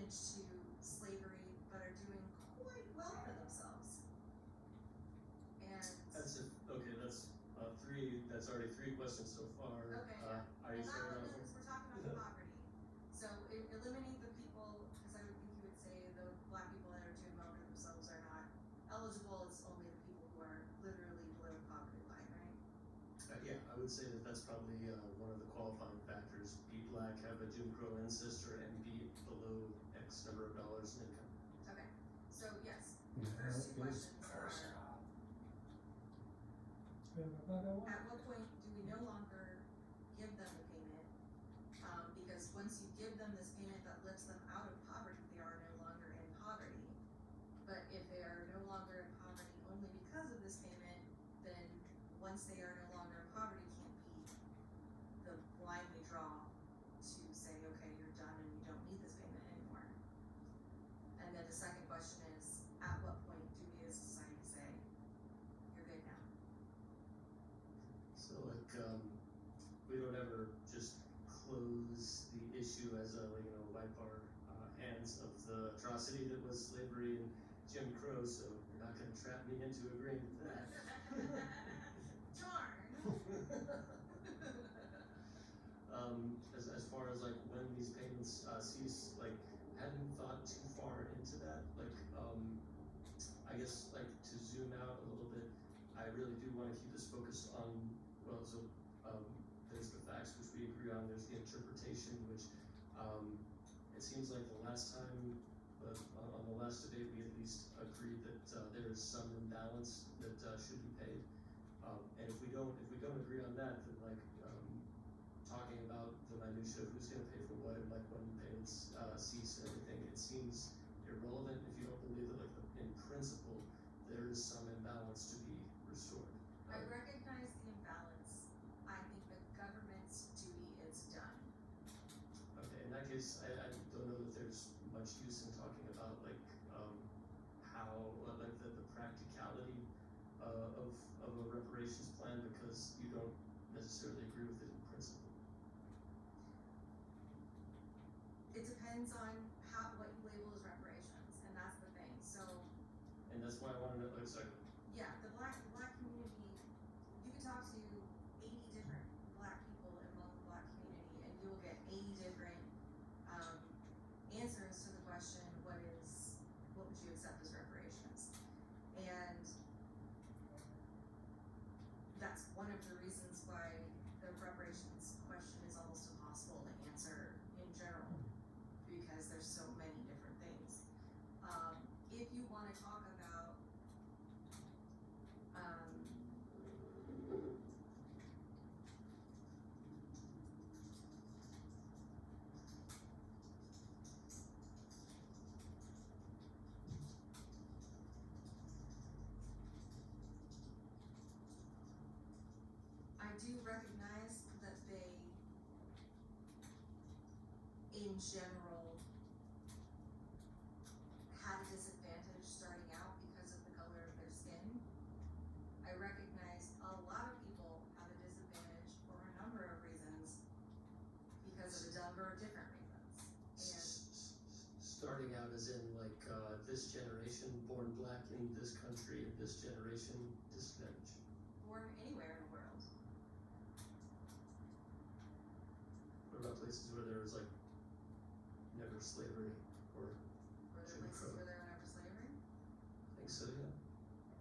lineage to slavery, but are doing quite well for themselves. And that's three. That's already three questions so far. okay, Are you that starting one off? is, we're talking about poverty. So eliminate the people, because I would think you would say the black people that are doing well for themselves are not eligible. It's only the people who are literally below the poverty line, right? Yeah, I would say that that's probably one of the qualifying factors. Be black, have a Jim Crow ancestor, and be below X number of dollars in income. Okay, so yes, the first two questions are, at what point do we no longer give them the payment? Because once you give them this payment that lifts them out of poverty, they are no longer in poverty. But if they are no longer in poverty only because of this payment, then once they are no longer in poverty, can't be the line we draw to say, okay, you're done and you don't need this payment anymore. And then the second question is, at what point do we as a society say, you're good now? So like, we don't ever just close the issue as a, wipe our hands of the atrocity that was slavery and Jim Crow, so you're not going to trap me into agreeing with that. Darn! As far as like when these payments cease, like hadn't thought too far into that. Like I guess like to zoom out a little bit, I really do want to keep this focused on, there's the facts which we agree on, there's the interpretation which it seems like the last time, on the last debate, we at least agreed that there is some imbalance that should be paid. And if we don't agree on that, then like talking about the minutia of who's going to pay for what and like when payments cease and everything, it seems irrelevant if you don't believe that like in principle there is some imbalance to be restored. I recognize the imbalance. I think the government's duty is done. Okay, in that case, I don't know that there's much use in talking about like how like the practicality of a reparations plan because you don't necessarily agree with it in principle. It depends on what you label as reparations, and that's the thing. So, and that's why I want to know. Like, sorry. Yeah, the black community. You can talk to 80 different black people among the black community, and you will get 80 different answers to the question: what would you accept as reparations? And that's one of the reasons why the reparations question is almost impossible to answer in general, because there's so many different things. If you want to talk about I do recognize that they, in general, had a disadvantage starting out because of the color of their skin. I recognize a lot of people have a disadvantage for a number of reasons because of a number of different reasons. And starting out as in like this generation born black in this country and this generation disadvantaged. Born anywhere in the world. What about places where there was like never slavery or Were there Jim places Crow? where there were never slavery? I think so, yeah.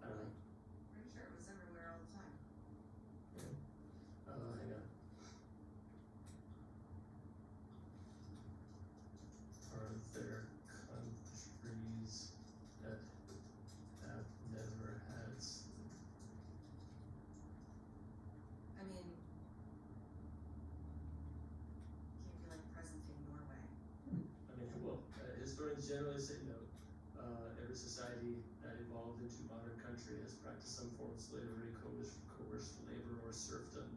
I don't know. Pretty sure it was everywhere all the time. Yeah. Hang on. Are there countries that have never had slavery? I mean, can't be like present day Norway. I mean, well, historians generally say no. Every society that evolved into modern country has practiced some form of slavery, coerced labor, or serfdom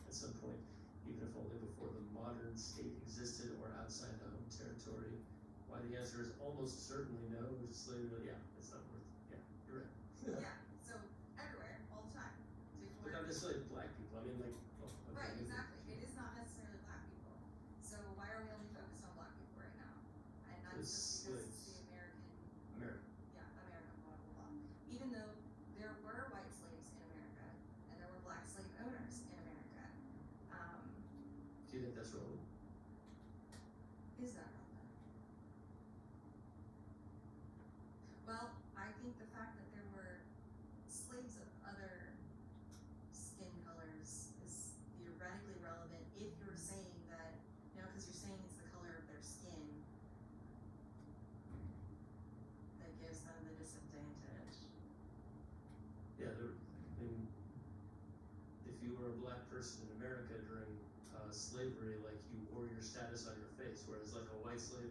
at some point, even if only before the modern state existed or outside the home territory. Why the answer is almost certainly no. Slavery, yeah, it's not worth. Yeah, you're right. Yeah, so everywhere, all the time. But not necessarily black people. I mean, like, oh, okay, Right, exactly. It is not necessarily black people. So why are we only focused on black people right now? And not just that's relevant. Is that relevant? Well, I think the fact that there were slaves of other skin colors is theoretically relevant if you're saying that, because you're saying it's the color of their skin that gives them the disadvantage. Yeah, I mean, if you were a black person in America during slavery, like you wore your status on your face, whereas like a white slave,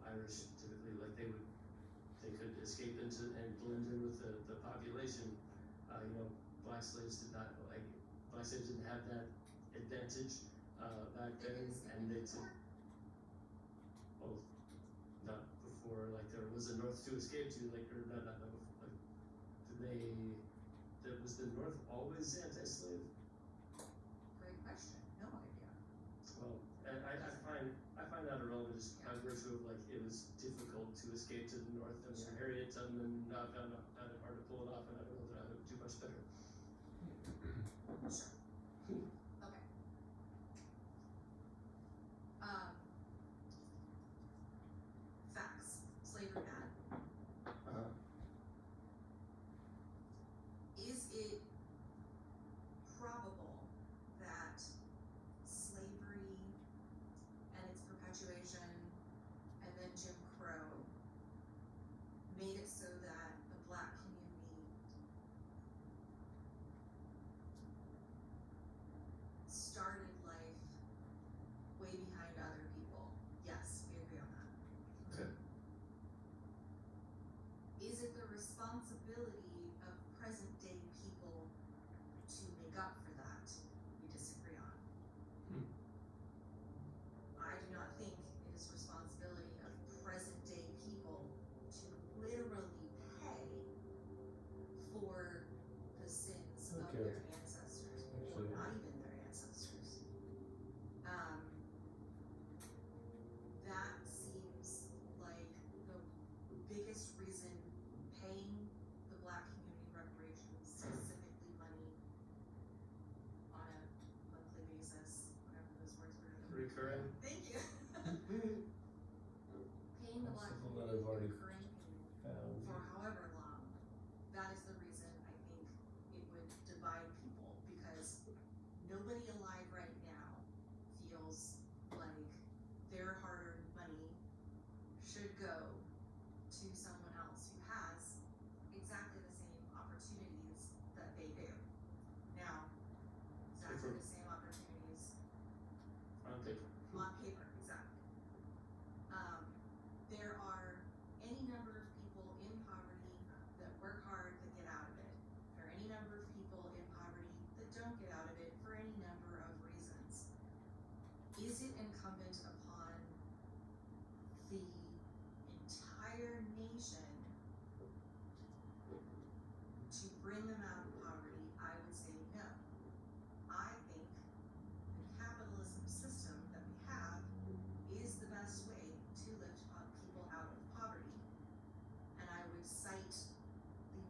Irish typically, like they could escape into and blend in with the population. Black slaves didn't have that advantage back then, and they took, well, not before, like there was a north to escape to, like, or not before, like, was the North always anti-slave? Great question. No idea. Well, I find that irrelevant just by virtue of like it was difficult to escape to the North. I mean, Sure. Harriet Tubman found it hard to pull it off, and I don't know that I would do much better. Sure. Okay. Facts. Slavery bad. Is it probable that slavery and its perpetuation and then Jim Crow made it so that the black community started life way behind other people? Yes, we agree on that. Okay. Is it the responsibility of present day people to make up for that? We disagree on. I do not think it is responsibility of present day people to literally pay for the sins of Okay. their ancestors, or Actually- not even their ancestors. That seems like the biggest reason paying the black community reparations, specifically money on a monthly basis, whatever those words were. Recurring. Thank you. Paying the black Something that community I've already recurring payment found. for however long, that is the reason I think it would divide people, because nobody alive right now feels like their hard-earned money should go to someone else who has exactly the same opportunities that they do. Now, exactly the same opportunities On paper. on paper, exactly. There are any number of people in poverty that work hard that get out of it. There are any number of people in poverty that don't get out of it for any number of reasons. Is it incumbent upon the entire nation to bring them out of poverty? I would say no. I think the capitalism system that we have is the best way to lift people out of poverty. And I would cite the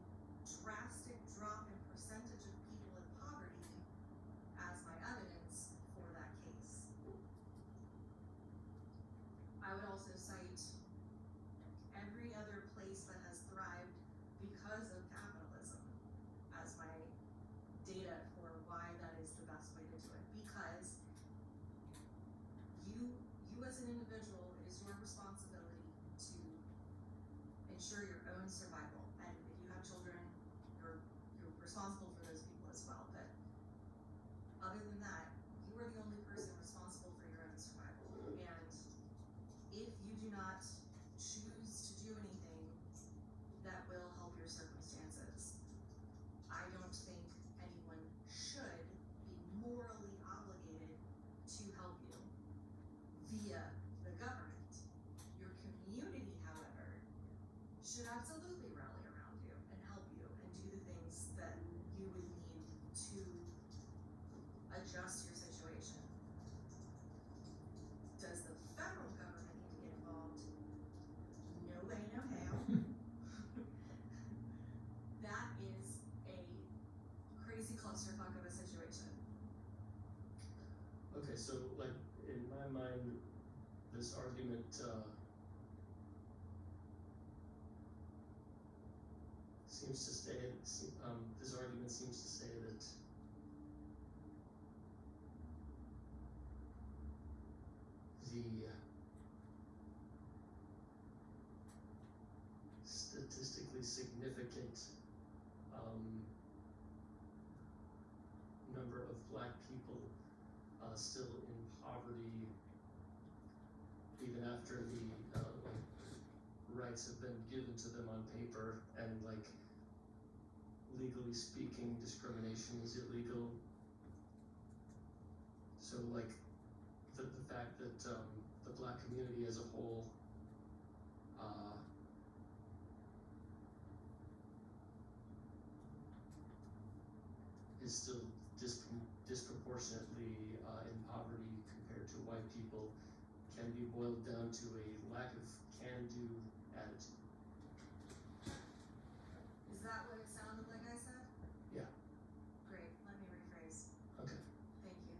drastic drop in percentage of people in poverty as my evidence for that case. I would also cite every other place that has thrived because of capitalism as my data for why that is the best way to do it. Because you as an individual, it is your responsibility to ensure your own survival. And if you have children, you're responsible for those people as well. But other than that, you are the only person responsible for your own survival. And if you do not choose to do anything that will help your circumstances, I don't think anyone should be morally obligated to help you via the government. Your community, however, should absolutely rally around you and help you and do the things that you would need to adjust your situation. Does the federal government need to get involved? No way, no how. That is a crazy clusterfuck of a situation. Okay, so like this argument, seems to say, this argument seems to say that the statistically significant number of black people still in poverty, even after the rights have been given to them on paper, and like legally speaking, discrimination is illegal. So like the fact that the black community as a whole is still disproportionately in poverty compared to white people can be boiled down to a lack of can-do attitude. Is that what it sounded like I said? Yeah. Great, let me rephrase. Okay. Thank you.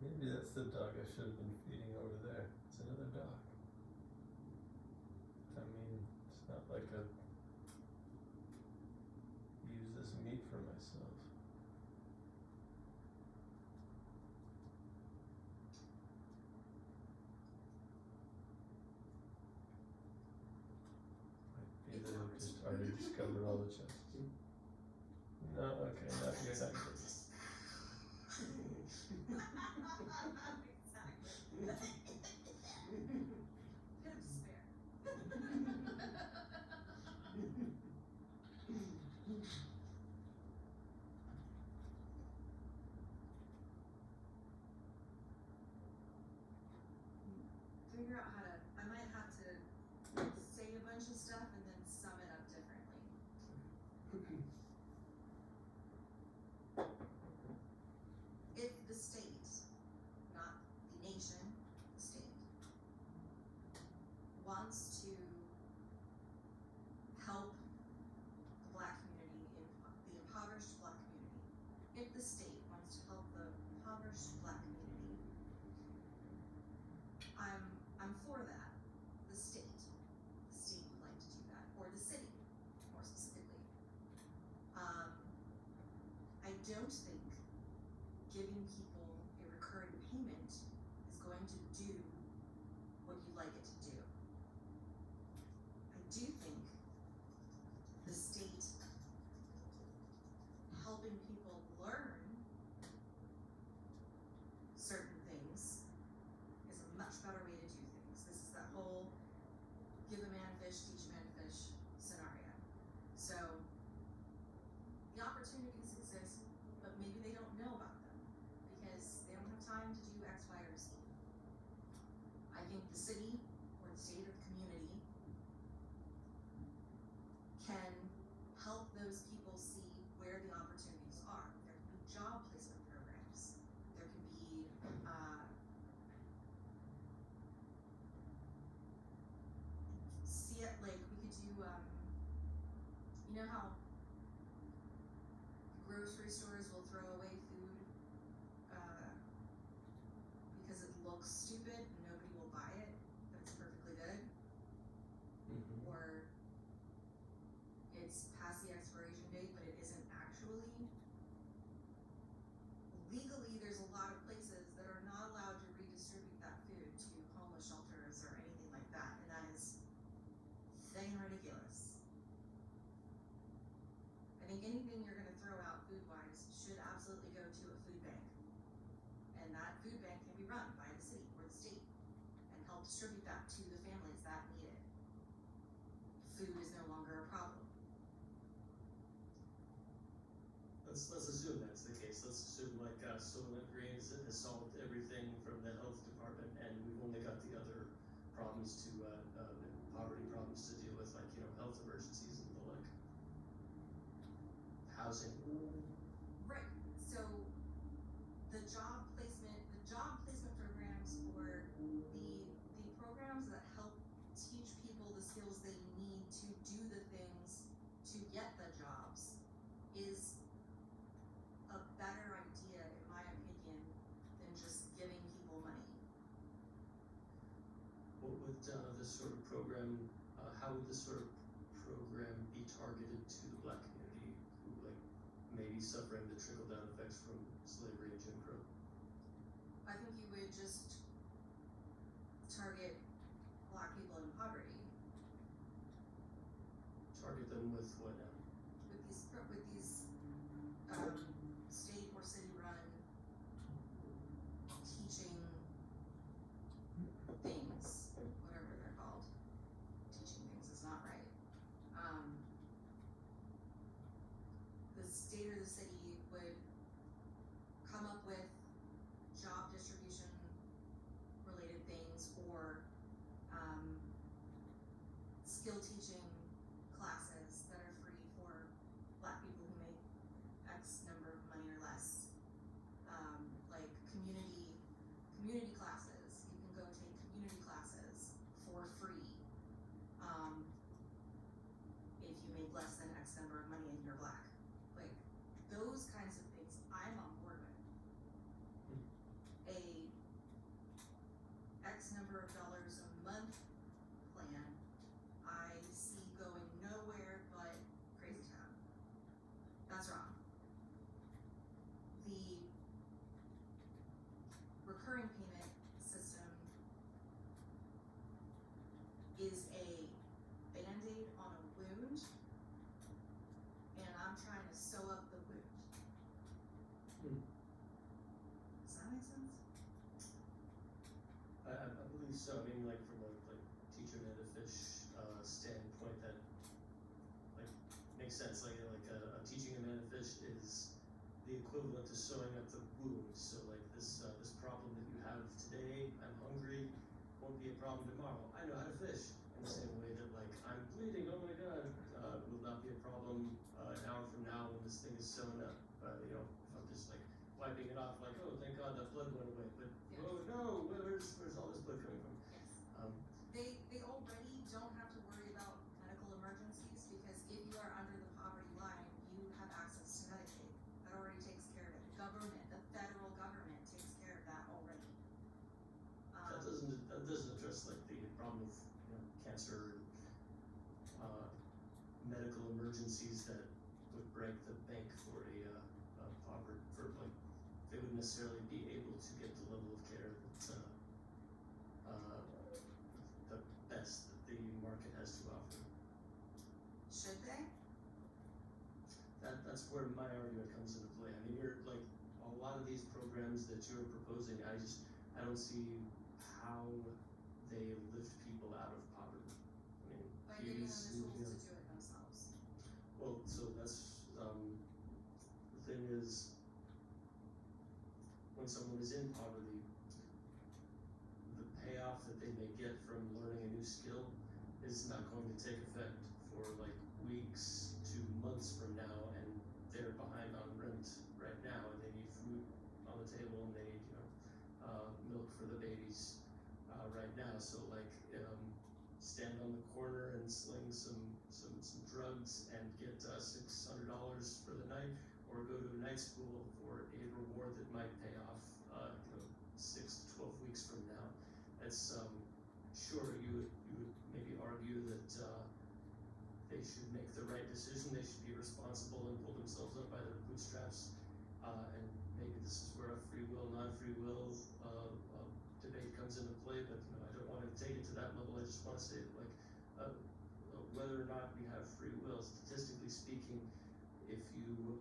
Maybe that's the dog I should have been feeding over there. It's another dog. I mean, it's not like I use this meat for myself. Might be that I've just already discovered all the chests. No, okay, not exactly. Figure out how to, I might have to say a bunch of stuff and then sum it up differently. If the state, not the nation, the state, wants to help the black community, the impoverished black community, if the state wants to help the impoverished black community, I'm for that. The state would like to do that, or the city, more specifically. I don't think giving people a recurring payment is going to do what you'd like it to do. I do think the state helping people learn certain things is a much better way to do things. This is that whole give a man a fish, teach a man to fish scenario. So the opportunities exist, but maybe they don't know about them because they don't have time to do X, Y, or Z. I think the city or the state or the community can help those people see where the opportunities are. There can be job placement programs. There can be see it like we could do you know how grocery stores will throw away food because it looks stupid and nobody will buy it, but it's perfectly good, or it's past the expiration date but it isn't actually. Legally, there's a lot of places that are not allowed to redistribute that food to homeless shelters or anything like that, and that is dang ridiculous. I think anything you're going to throw out food-wise should absolutely go to a food bank, and that food bank can be run by the city or the state and help distribute that to the families that need it. Food is no longer a problem. Let's assume that's the case. Let's assume like Soylent Green has solved everything from the health department, and we've only got the other problems to poverty problems to deal with, like health emergencies and the like. Housing. Right. So the job placement programs, or the programs that help teach people the skills they need to do the things to get the jobs, program, how would this sort of program be targeted to the Black community who like may be suffering the trickle-down effects from slavery and Jim Crow? I think you would just target Black people in poverty Target them with what now? with these state or city run teaching things, whatever they're called. Teaching things is not right. The state or the city would come up with job distribution related things or skill teaching classes that are free for Black people who make X number of money or less. Like community classes. You can go take community classes for free. If you make less than X number of money and you're Black. Like those kinds of things I'm on board with. A X number of dollars a month plan I see going nowhere but crazy town. That's wrong. The recurring payment system is a band-aid on a wound, and I'm trying to sew up the wound. Does that make sense? I believe so. I mean, like from a like teacher net a fish standpoint, that like makes sense. Like a teaching a man a fish is the equivalent to sewing up the wound. So like this problem that you have today, I'm hungry, won't be a problem tomorrow. I know how to fish. In the same way that like I'm bleeding, oh my god, will not be a problem an hour from now when this thing is sewn up. You know, if I'm just like wiping it off, like oh thank God that blood went away. But Yeah. oh no, where's all this blood coming from? Yes. They already don't have to worry about medical emergencies because if you are under the poverty line, you have access to Medicaid. That already takes care of it. The government, the federal government takes care of that already. That doesn't address like the problem of cancer, medical emergencies that would break the bank for a poverty for like they wouldn't necessarily be able to get the level of care that the best that the market has to offer. Should they? That's where my argument comes into play. I mean, you're like a lot of these programs that you're proposing. I don't see how they lift people out of poverty. I mean, By giving them the tools to do it themselves. well, so that's the thing is when someone is in poverty, the payoff that they may get from learning a new skill is not going to take effect for like weeks to months from now, and they're behind on rent right now, and they need food on the table, and they need milk for the babies right now. So like stand on the corner and sling some drugs and get $600 for the night, or go to a night school for a reward that might pay off 6 to 12 weeks from now. That's sure you would maybe argue that they should make the right decision, they should be responsible and pull themselves up by their bootstraps, and maybe this is where a free will, non-free will debate comes into play, but I don't want to take it to that level. I just want to say like whether or not we have free will, statistically speaking, if you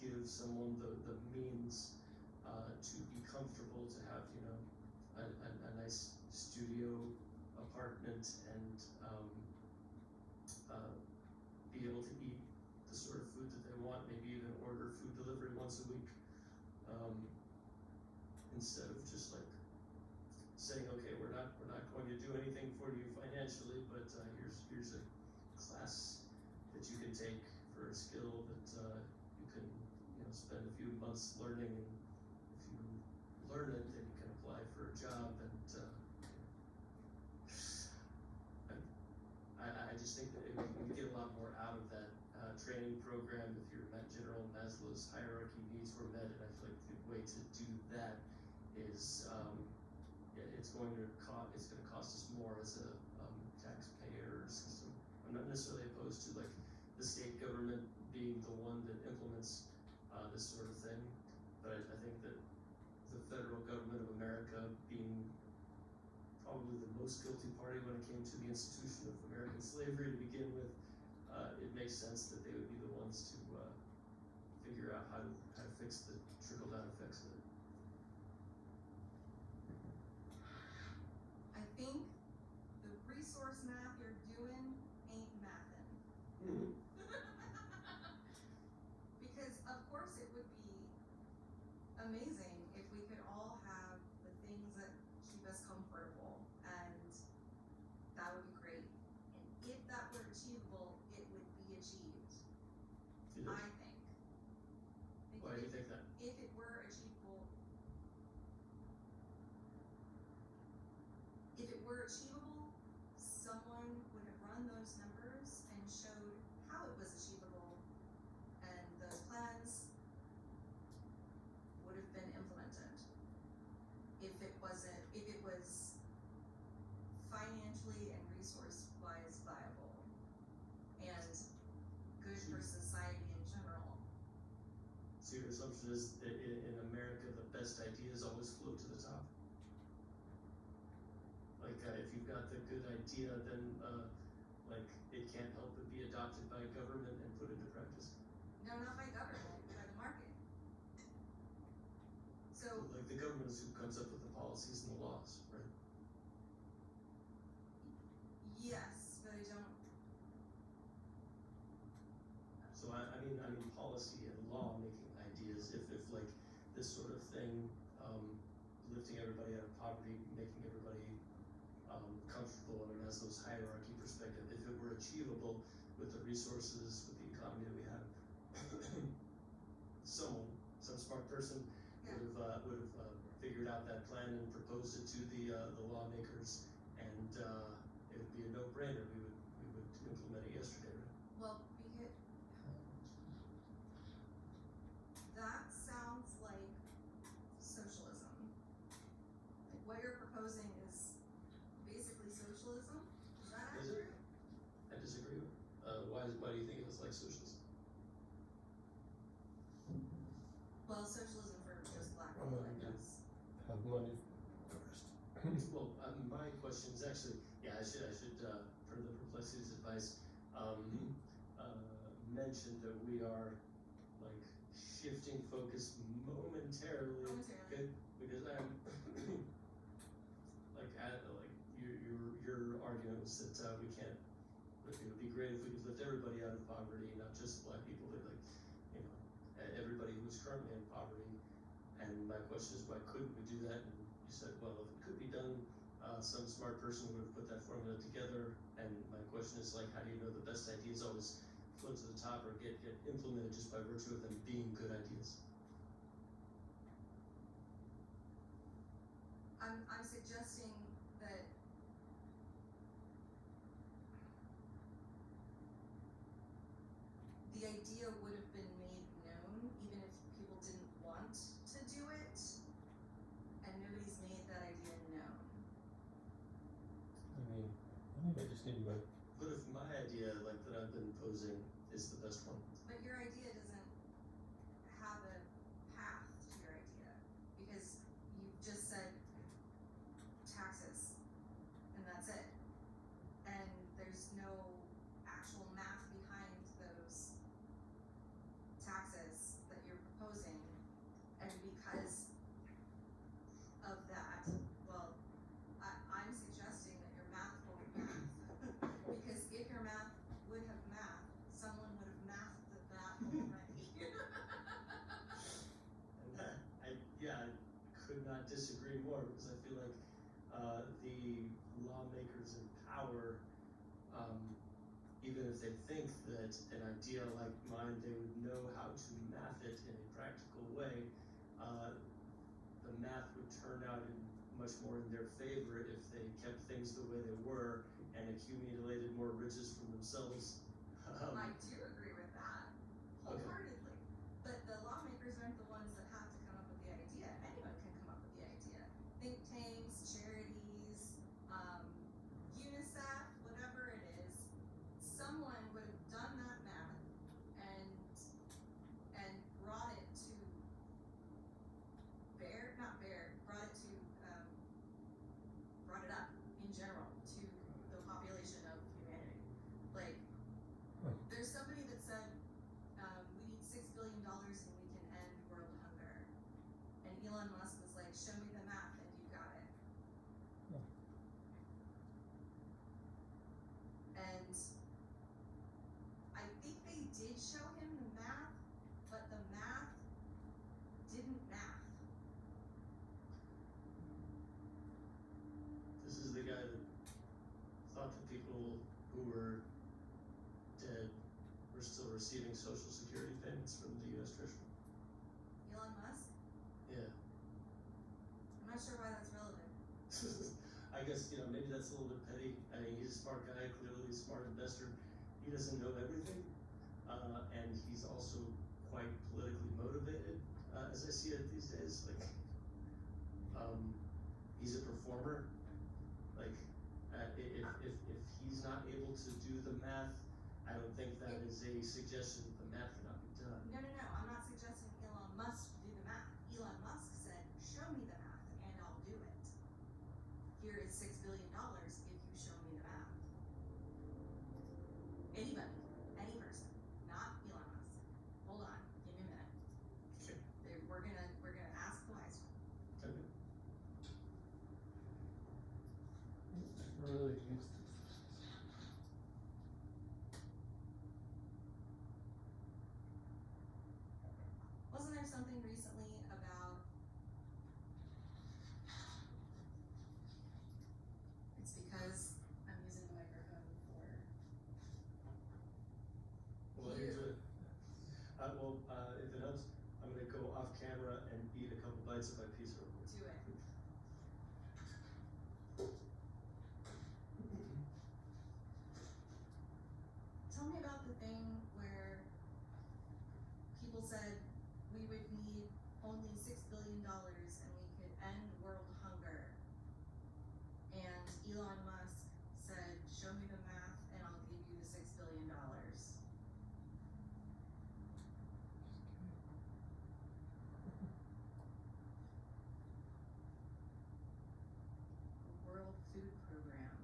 give someone the means to be comfortable, to have a nice studio apartment and be able to eat the sort of food that they want, maybe even order food delivery once a week, instead of just like saying, okay, we're not going to do anything for you financially, but here's a class that you can take for a skill that you can spend a few months learning, and if you learn it, then you can apply for a job. And I just think that we get a lot more out of that training program if your general Maslow's hierarchy needs were met, and I feel like the way to do that is it's going to cost us more as a, taxpayer system. I'm not necessarily opposed to like the state government being the one that implements, this sort of thing, but I think that the federal government of America being probably the most guilty party when it came to the institution of American slavery to begin with, it makes sense that they would be the ones to figure out how to fix the trickle-down effects of it. I think the resource math you're doing ain't mathin'. Mm-hmm. Because of course it would be amazing if we could all have the things that keep us comfortable, and that would be great. And if that were achievable, it would be achieved. I think. Why do you think that? If it were achievable, someone would have run those numbers and showed how it was achievable, and those plans would have been implemented. If it was financially and resource-wise viable and good for society in general. So your assumption is that in America, the best ideas always float to the top? Like, if you've got the good idea, then, like, it can't help but be adopted by government and put into practice? No, not by government, by the market. So, like, the government is who comes up with the policies and the laws, right? yes, but I don't. So I mean policy and law making ideas, if like this sort of thing, lifting everybody out of poverty, making everybody comfortable in a Maslow's hierarchy perspective, if it were achievable with the resources, with the economy that we have, some smart person would have figured out that plan and proposed it to the lawmakers, and it would be a no-brainer. We would implement it yesterday, right? Well, because that sounds like socialism. Like what you're proposing is basically socialism. Is that Is it? accurate? I disagree with. Why do you think it was like socialism? Well, socialism for just black people, I guess. Have money first. Well, my question is actually, I should per the Perplexities advice, mention that we are like shifting focus momentarily. Okay, because I'm like your argument was that we can't. It would be great if we could lift everybody out of poverty, not just black people, but like everybody who's currently in poverty. And my question is, why couldn't we do that? And you said, well, if it could be done, some smart person would have put that formula together. And my question is, like, how do you know the best ideas always float to the top or get implemented just by virtue of them being good ideas? I'm suggesting that the idea would have been made known even if people didn't want to do it, and nobody's made that idea known. I think I just need my. What if my idea, like that I've been posing, is the best one? But your idea doesn't have a path to your idea, because you just said taxes, and that's it. And there's no actual math behind those taxes that you're proposing, and because of that, well, I'm suggesting that your math won't math. Because if your math would have math, someone would have mathed that already. And I could not disagree more, because I feel like the lawmakers in power, even if they think that an idea like mine, they would know how to math it in a practical way, the math would turn out much more in their favor if they kept things the way they were and accumulated more riches for themselves. I do agree with that wholeheartedly. But the lawmakers aren't the ones that have to come up with the idea. Anyone can come up with the idea. Think tanks, charities, like, show me the math and you got it. Huh. And I think they did show him the math, but the math didn't math. This is the guy that thought that people who were dead were still receiving social security payments from the US Treasury. Elon Musk? Yeah. I'm not sure why that's relevant. I guess, maybe that's a little bit petty. I mean, he's a smart guy, clearly a smart investor. He doesn't know everything. And he's also quite politically motivated, as I see it these days. Like, he's a performer. Like, if he's not able to do the math, I don't think that is a suggestion that the math cannot be done. No, I'm not suggesting Elon Musk do the math. Elon Musk said, show me the math and I'll do it. Here is $6 billion if you show me the math. Anybody, any person, not Elon Musk. Hold on, give me a minute. Okay. We're gonna ask the wise one. Okay. Really used to. Wasn't there something recently about, it's because I'm using the microphone for, Well, here's what, if it helps, I'm gonna go off camera and eat a couple bites of my pizza real quick. do it. Tell me about the thing where people said we would need only $6 billion and we could end world hunger. And Elon Musk said, show me the math and I'll give you the $6 billion. World Food Program.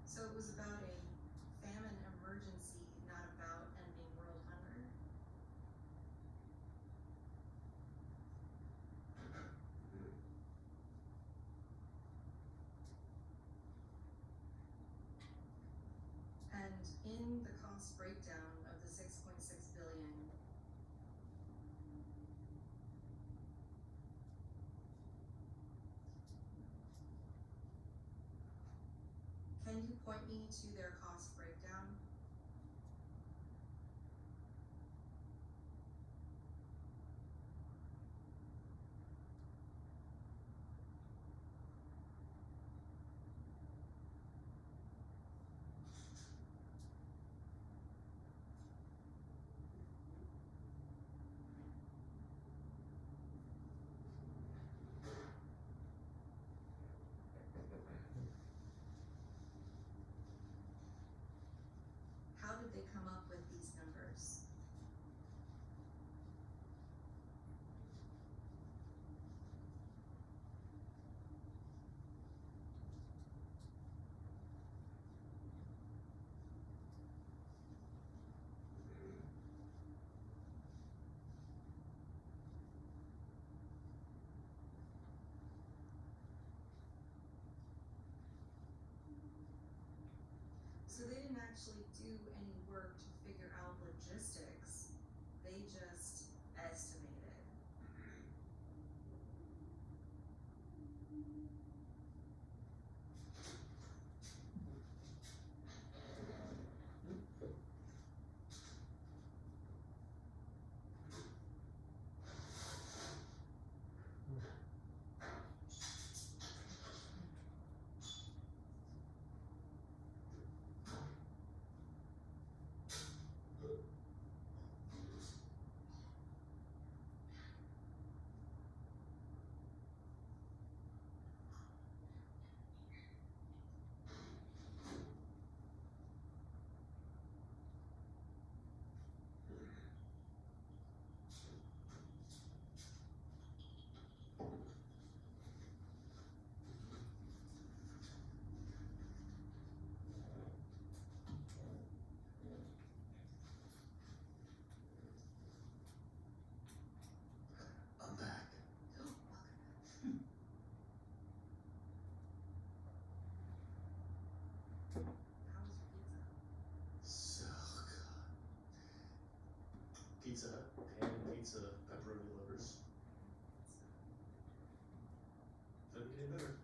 So it was about a famine emergency, not about ending world hunger. And in the cost breakdown of the 6.6 billion, can you point me to their cost breakdown? actually do any work to figure out logistics. They just estimated. I'm back. How was your pizza? So good. Pizza Hut, pan pizza, pepperoni lovers. Doesn't get any better.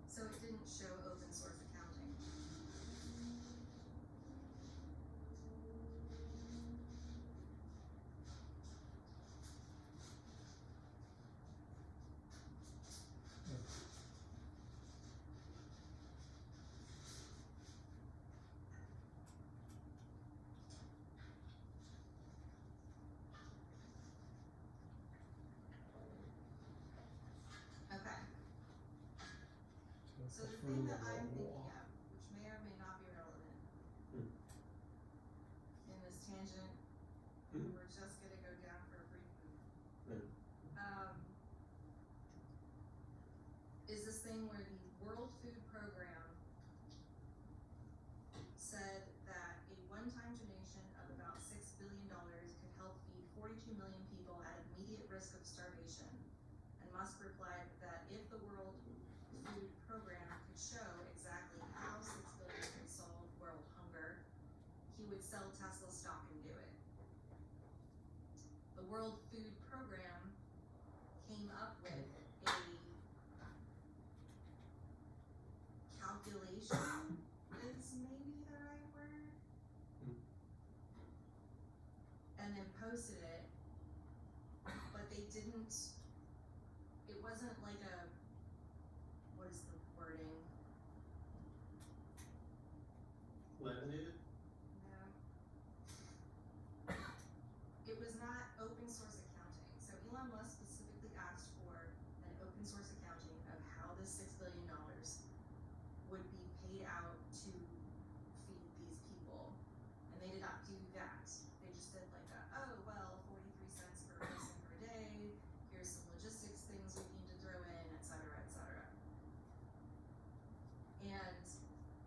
So it didn't show open source accounting. Okay. So the thing that I'm thinking of, which may or may not be relevant, in this tangent, we're just gonna go down for a brief move. Is this thing where the World Food Program said that a one-time donation of about $6 billion could help feed 42 million people at immediate risk of starvation, and Musk replied that if the World Food Program could show exactly how 6 billion could solve world hunger, he would sell Tesla stock and do it. The World Food Program came up with a calculation is maybe the right word, and then posted it, but they didn't, it wasn't like a, what is the wording? Laminated? No. It was not open source accounting. So Elon Musk specifically asked for an open source accounting of how this $6 billion would be paid out to feed these people. And they did not do that. They just did like a, oh, well, 43 cents per person per day. Here's some logistics things we need to throw in, et cetera, et cetera. And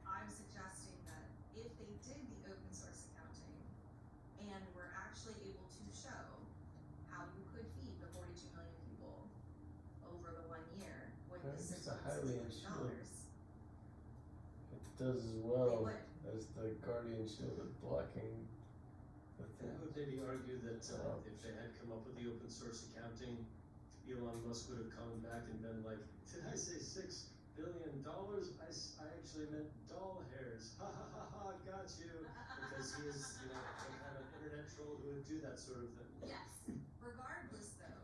I'm suggesting that if they did the open source accounting and were actually able to show how you could feed the 42 million people over the 1 year with the It's $6 a highly billion, insured. It does as well would. as the Guardian Shield at blocking the I thing. would maybe argue that if they had come up with the open source accounting, Elon Musk would have come back and been like, did I say $6 billion? I actually meant doll hairs. Ha ha ha ha, got you. Because he is, the kind of internet troll who would do that sort of thing. Yes. Regardless, though,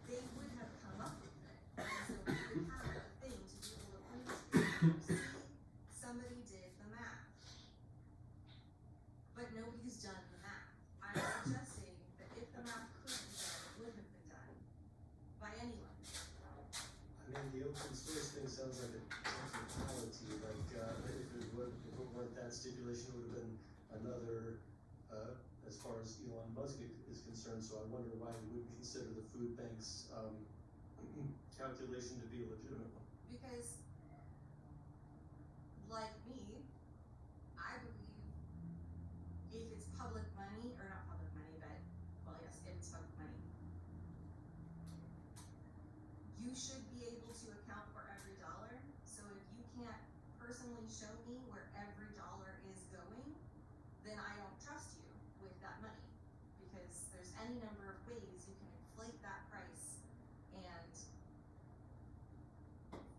they would have come up with it. And so we would have a thing to be able to point to. See, somebody did the math. But nobody's done the math. I'm suggesting that if the math could be done, it would have been done by anyone. I mean, the open source thing sounds like a technicality, like if it weren't that stipulation, it would have been another as far as Elon Musk is concerned, so I wonder why he wouldn't consider the food bank's, calculation to be a legitimate one. Because, like me, I believe if it's public money, or not public money, but, well, yes, if it's public money, you should be able to account for every dollar. So if you can't personally show me where every dollar is going, then I don't trust you with that money. Because there's any number of ways you can inflate that price and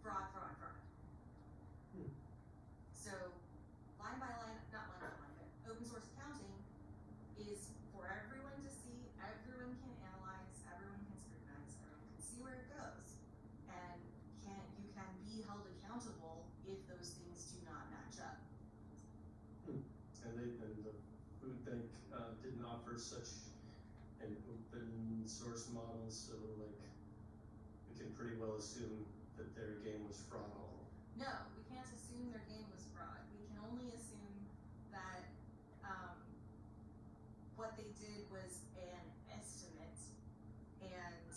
fraud. So line by line, not line by line, but open source accounting is for everyone to see, everyone can analyze, everyone can scrutinize, everyone can see where it goes. And you can be held accountable if those things do not match up. And the food bank, didn't offer such an open source model, so like, we can pretty well assume that their game was fraud all along. No, we can't assume their game was fraud. We can only assume that what they did was an estimate, and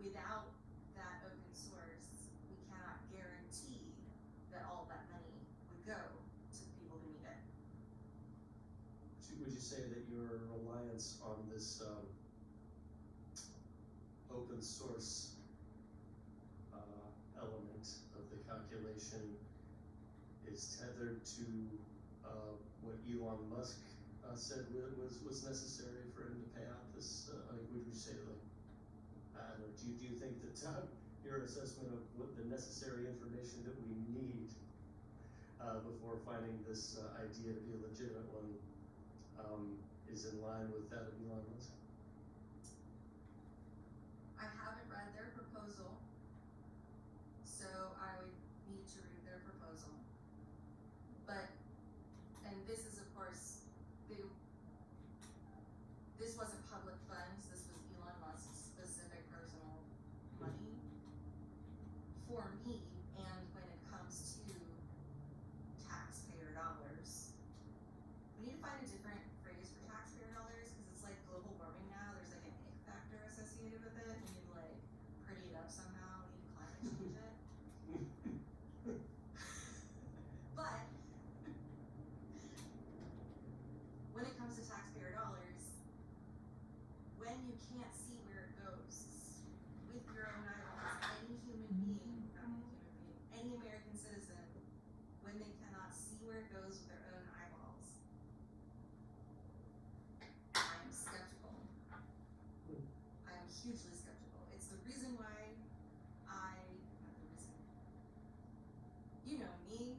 without that open source, we cannot guarantee that all that money would go to the people who need it. Would you say that your reliance on this, open source, element of the calculation is tethered to, what Elon Musk, said was necessary for him to pay out this, like, would you say, like, I don't know, do you think that, your assessment of what the necessary information that we need, before finding this, idea to be a legitimate one, is in line with that of Elon Musk? I haven't read their proposal, so I would need to read their proposal. But, and this is of course, this wasn't public funds, this was Elon Musk's specific personal money. For me, and when it comes to taxpayer dollars, we need to find a different phrase for taxpayer dollars, because it's like global warming now, there's like an ick factor associated with it. We need to like pretty it up somehow, we need to climate change it. But when it comes to taxpayer dollars, when you can't see where it goes with your own eyeballs, any human being, not any human being, any American citizen, when they cannot see where it goes with their own eyeballs, I'm skeptical. I am hugely skeptical. It's the reason why not the reason. You know me,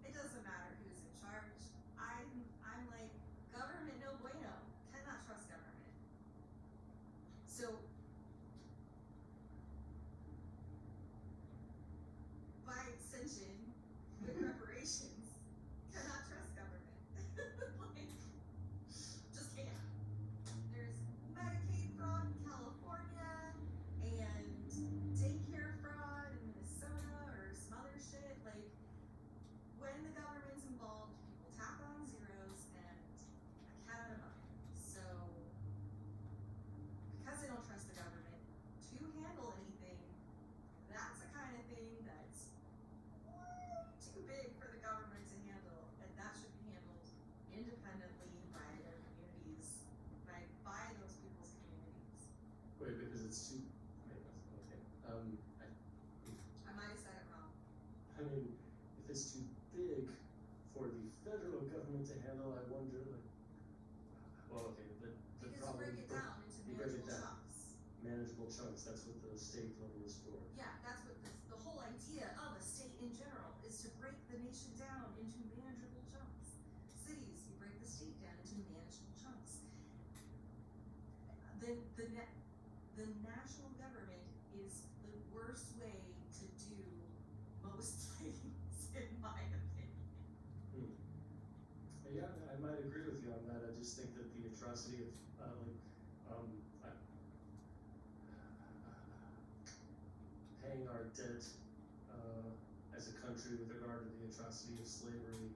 it doesn't matter who's in charge. I'm like, government no bueno, cannot trust government. So, by extension, the corporations cannot trust government. Like, just can't. There's Medicaid fraud in California, and daycare fraud in Minnesota, or some other shit. Like, when the government's involved, people tap on zeros and a cat out of bucket. So, because they don't trust the government to handle anything, that's the kind of thing that's way too big for the government to handle, and that should be handled independently by their communities, by those people's communities. Wait, because it's too, okay, I might have said it wrong. I mean, if it's too big for the federal government to handle, I wonder, like, well, okay, but the Because you problem. break it down into you break it manageable down. chunks. Manageable chunks, that's what the state level is for. Yeah, that's what the whole idea of a state in general is, to break the nation down into manageable chunks. Cities, you break the state down into manageable chunks. The national government is the worst way to do most things, in my opinion. Yeah, I might agree with you on that. I just think that the atrocity of, paying our debt, as a country with regard to the atrocity of slavery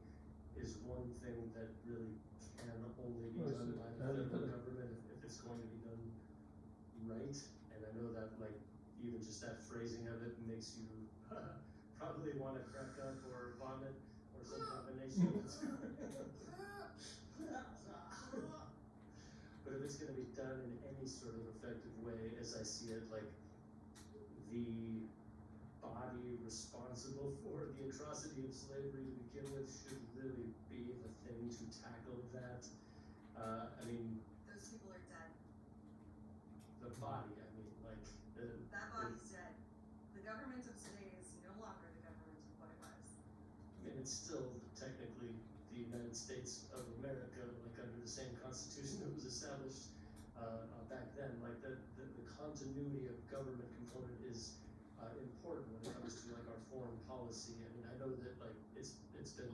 is one thing that really can only be Well, done so by how the do you federal put it? government if it's going to be done right. And I know that like even just that phrasing of it makes you probably want to crack up or vomit or some combination of But if it's gonna be done in any sort of effective way, as I see it, like the body responsible for the atrocity of slavery to begin with should really be the thing to tackle that. I mean, Those people are dead. the body, I mean, like, That body's dead. The government of today is no longer the government of what it was. I mean, it's still technically the United States of America, like under the same constitution that was established, back then. Like the continuity of government component is, important when it comes to like our foreign policy. I mean, I know that like it's been,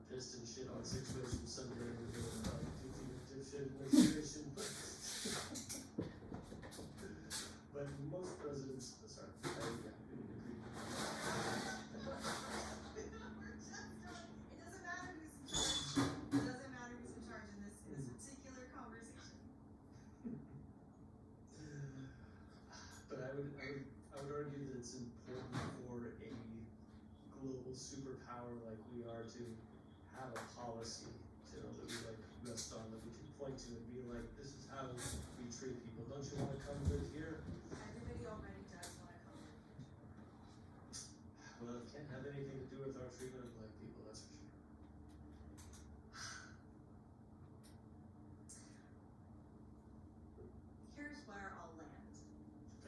pissed and shit on 6 ways from Sunday with the, dipshit administration, but most presidents, sorry, I agree. It doesn't matter who's in charge. It doesn't matter who's in charge in this particular conversation. But I would argue that it's important for a global superpower like we are to have a policy, you know, that we like rest on, that we can point to and be like, this is how we treat people. Don't you want to come live here? Everybody already does want to come live here. Well, it can't have anything to do with our treatment of black people, that's for sure. Here's where I'll land.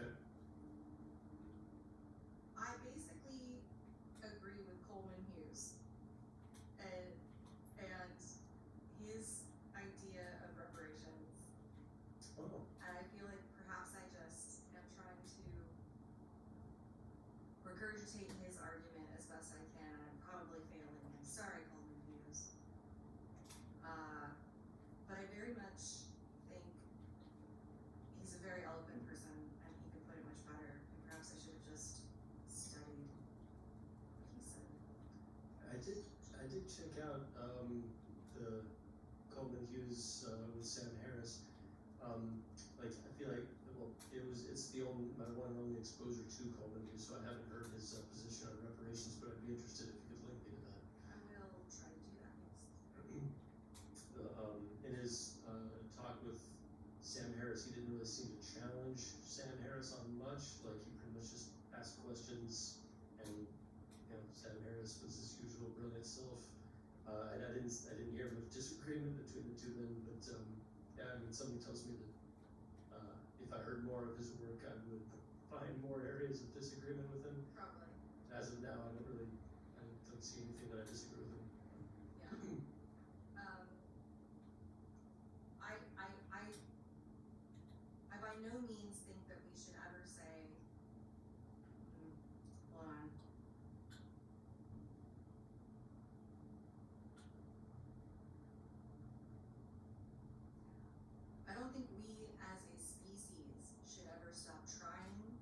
Okay. I basically agree with Coleman Hughes and his idea of reparations. Oh, And I feel like perhaps I just am trying to regurgitate his argument as best I can, and I'm probably failing. I'm sorry, Coleman Hughes. But I very much think he's a very eloquent person, and he could put it much better. And perhaps I should have just studied what he said. I did check out the Coleman Hughes with Sam Harris. Like I feel like it's my one and only exposure to Coleman Hughes, so I haven't heard his position on reparations, but I'd be interested if you could link me to that. I will try to do that next. In his talk with Sam Harris, he didn't really seem to challenge Sam Harris on much. Like he pretty much just asked questions, and Sam Harris was his usual brilliant self. And I didn't hear much disagreement between the two men, but yeah, I mean, something tells me that if I heard more of his work, I would find more areas of disagreement with him. Probably. As of now, I don't see anything that I disagree with him. Yeah. I by no means think that we should ever say, hold on. I don't think we as a species should ever stop trying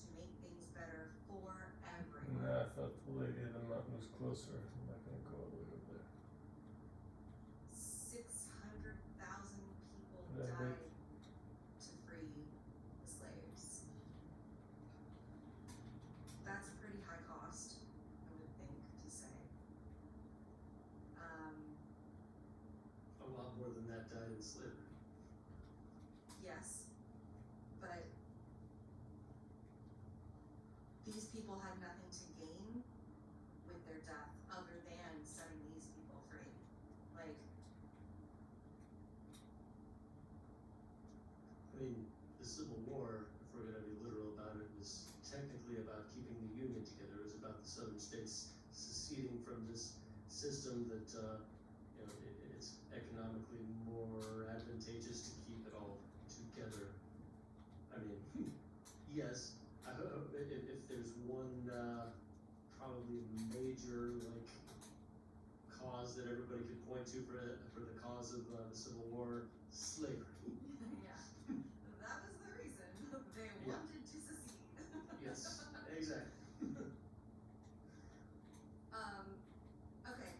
to make things better for everyone. No, I thought the lady of the mountain was closer. I'm not gonna go all the way over there. 600,000 people Yeah, died to free the slaves. That's a pretty high cost, I would think, to say. A lot more than that died in slavery. Yes, but these people had nothing to gain with their death other than setting these people free. Like, I mean, the Civil War, if we're gonna be literal about it, was technically about keeping the Union together. It was about the Southern states seceding from this system that, it's economically more advantageous to keep it all together. I mean, yes, if there's one, probably major, like, cause that everybody could point to for the cause of the Civil War, slavery. yeah, that was the reason they Yeah. wanted to secede. Yes, exactly. Okay,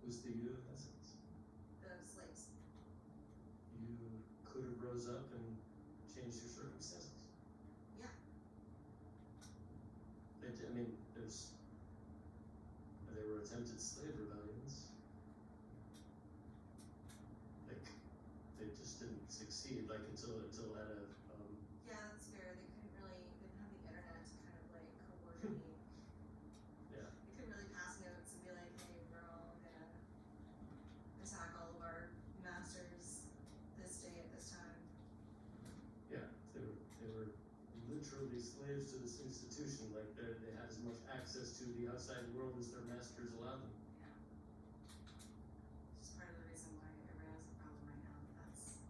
Who's the you in that sense? The slaves. You could have rose up and changed your circumstances. Yeah. I mean, there were attempted slave rebellions. Like, they just didn't succeed, like, until at a, Yeah, that's fair. They didn't have the internet to kind of like coordinate. Yeah. They couldn't really pass notes and be like, hey, we're all gonna attack all of our masters this day at this time. yeah, they were literally slaves to this institution, like, they had as much access to the outside world as their masters allowed them. Yeah. Which is part of the reason why Iran has a problem right now. That's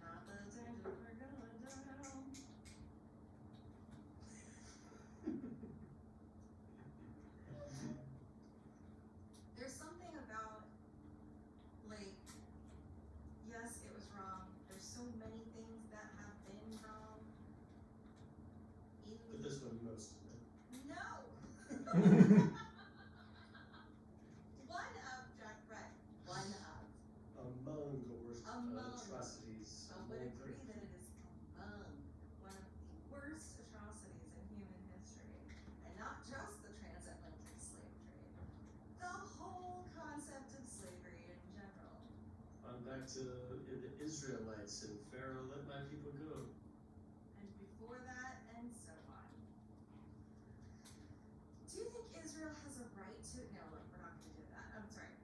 not the tangent we're going down. There's something about, like, yes, it was wrong. There's so many things that have been wrong. But this one most. No! One of, Jack Brett. One of. Among the worst Among. atrocities. I would agree that it is among one of the worst atrocities in human history. And not just the transatlantic slave trade. The whole concept of slavery in general. Back to the Israelites and Pharaoh, let my people go. And before that, and so on. Do you think Israel has a right to? No, look, we're not going to do that. I'm sorry.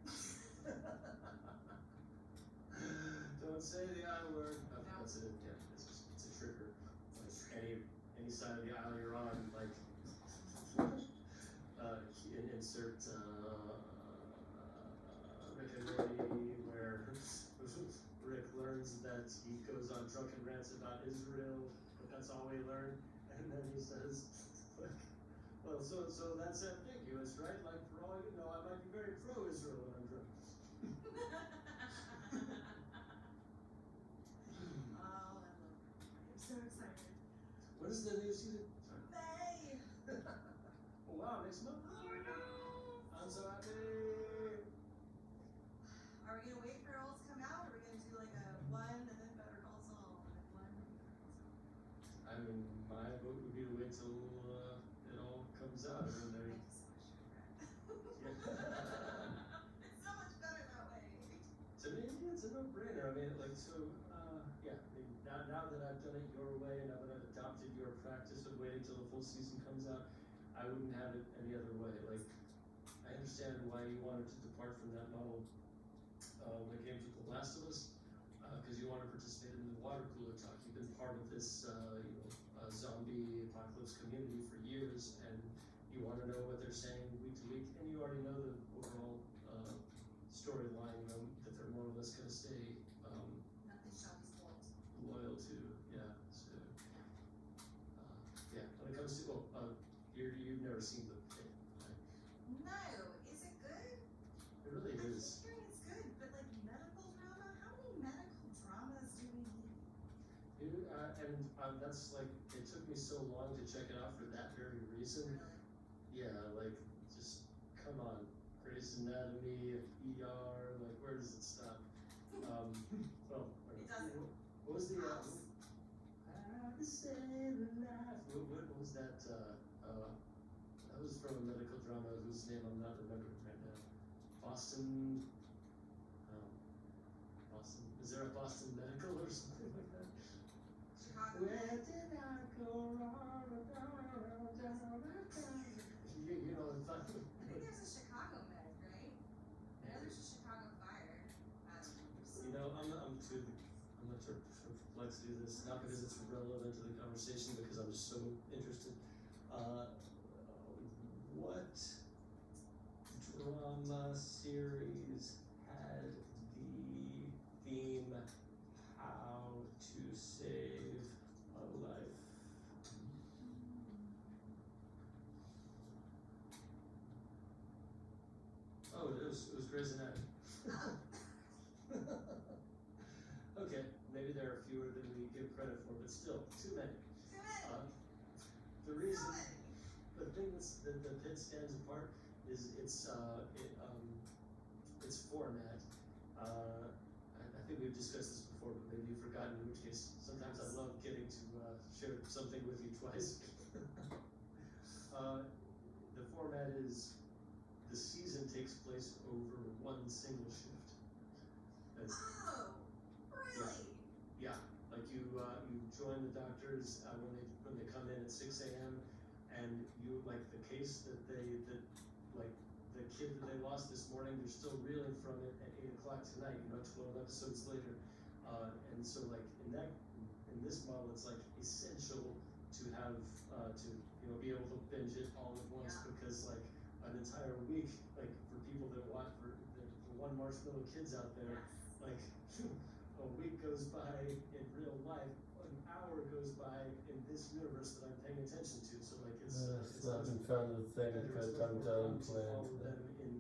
Don't say the I word. Oh, No. That's it. Yeah, it's a trigger. Like any side of the aisle you're on, like insert Rick and Morty, where Rick learns that he goes on drunken rants about Israel, but that's all we learn, and then he says, like, well, so that's ambiguous, right? Like, for all you know, I might be very pro-Israel when I'm drunk. Oh, I love it. I'm so excited. When is the new season? May! Oh, wow, next month? Oh no! I'm so happy! Are we gonna wait for it all to come out, or are we gonna do like a one and then Better Call Saul, and then one and then Better Call Saul? I mean, my vote would be to wait till it all comes out, and then Thank you so much, Jack. yeah. It's so much better that way. To me, it's a no-brainer. I mean, like, so, yeah. I mean, now that I've done it your way, and now that I've adopted your practice of waiting till the full season comes out, I wouldn't have it any other way. Like, I understand why you wanted to depart from that model when it came to The Last of Us, because you want to participate in the water cooler talk. You've been part of this, zombie apocalypse community for years, and you want to know what they're saying week to week, and you already know the overall storyline, that they're more or less going to stay Nothing shall be spoiled. loyal to. Yeah. So, yeah. When it comes to, you've never seen the thing, right? No, is it good? It really I is. keep hearing it's good, but like medical drama? How many medical dramas do we need? That's like, it took me so long to check it out for that very reason. Really? Yeah, like, just, come on. Grey's Anatomy, ER, like, where does it stop? Well, It doesn't. what was the, House. I say the life. What was that, that was from a medical drama whose name I'm not remembering right now. Boston, is there a Boston Medical or something like that? Chicago. Where did I go wrong? You know, it's not. I think there's a Chicago Med, right? I know there's a Chicago Fire. You know, I'm not too perplexed to do this, not because it's relevant to the conversation, because I'm just so interested. What drama series had the theme "How to Save a Life"? Oh, it was Grey's Anatomy. Okay, maybe there are fewer than we give credit for, but still, too many. The reason, the thing that Pit stands apart is it's its format. I think we've discussed this before, but maybe you've forgotten, in which case, sometimes I love getting to, share something with you twice. The format is, the season takes place over one single shift. Oh, really? Yeah, like you join the doctors, when they come in at 6 a.m. and you, like the case that like the kid that they lost this morning, they're still reeling from it at 8 o'clock tonight, 12 episodes later. And so like in this model, it's like essential to have, to, be able to binge it all at once, Yeah. because like an entire week, like for people that watch, for one Marshmallow Kids out there, Yes. like a week goes by in real life, an hour goes by in this universe that I'm paying attention to. So like it's I've been found the thing, either but it's I'm much more done fun to playing follow today. them in